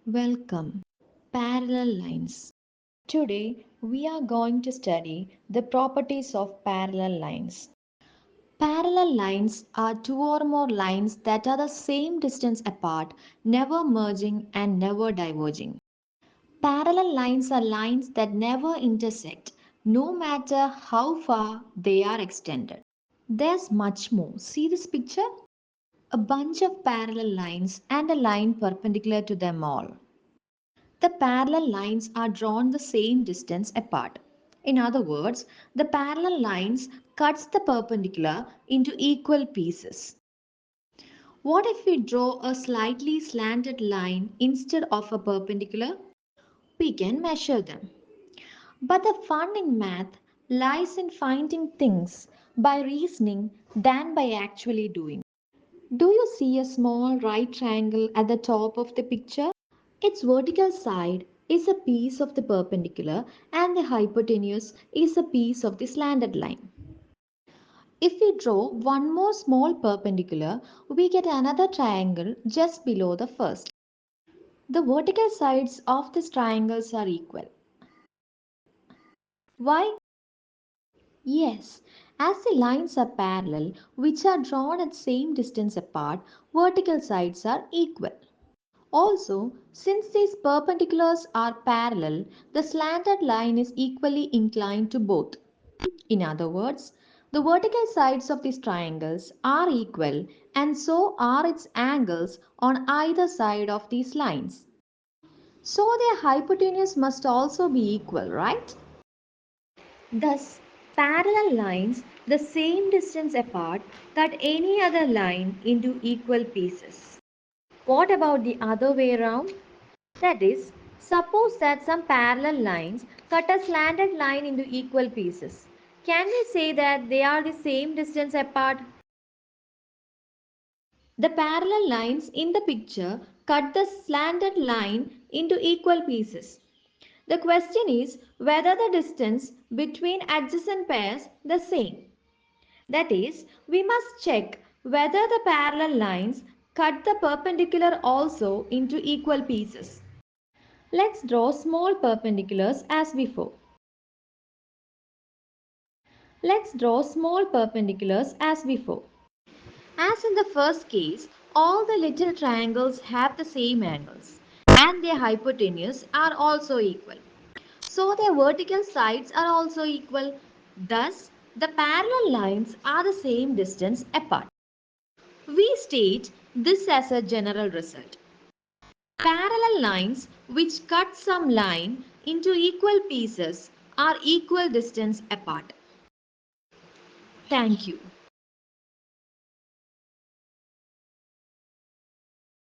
Welcome. Parallel lines. Today we are going to study the properties of parallel lines. Parallel lines are two or more lines that are the same distance apart, never merging and never diverging. Parallel lines are lines that never intersect, no matter how far they are extended. There's much more. See this picture? A bunch of parallel lines and a line perpendicular to them all. The parallel lines are drawn the same distance apart. In other words, the parallel lines cuts the perpendicular into equal pieces. What if we draw a slightly slanted line instead of a perpendicular? We can measure them. But the fun in math lies in finding things by reasoning than by actually doing. Do you see a small right triangle at the top of the picture? Its vertical side is a piece of the perpendicular and the hypotenuse is a piece of the slanted line. If we draw one more small perpendicular, we get another triangle just below the first. The vertical sides of these triangles are equal. Why? Yes, as the lines are parallel, which are drawn at same distance apart, vertical sides are equal. Also, since these perpendiculars are parallel, the slanted line is equally inclined to both. In other words, the vertical sides of these triangles are equal and so are its angles on either side of these lines. So their hypotenuse must also be equal, right? Thus, parallel lines the same distance apart cut any other line into equal pieces. What about the other way around? That is, suppose that some parallel lines cut a slanted line into equal pieces. Can we say that they are the same distance apart? The parallel lines in the picture cut the slanted line into equal pieces. The question is whether the distance between adjacent pairs the same. That is, we must check whether the parallel lines cut the perpendicular also into equal pieces. Let's draw small perpendiculars as before. Let's draw small perpendiculars as before. As in the first case, all the little triangles have the same angles and their hypotenuse are also equal. So their vertical sides are also equal. Thus, the parallel lines are the same distance apart. We state this as a general result. Parallel lines which cut some line into equal pieces are equal distance apart. Thank you.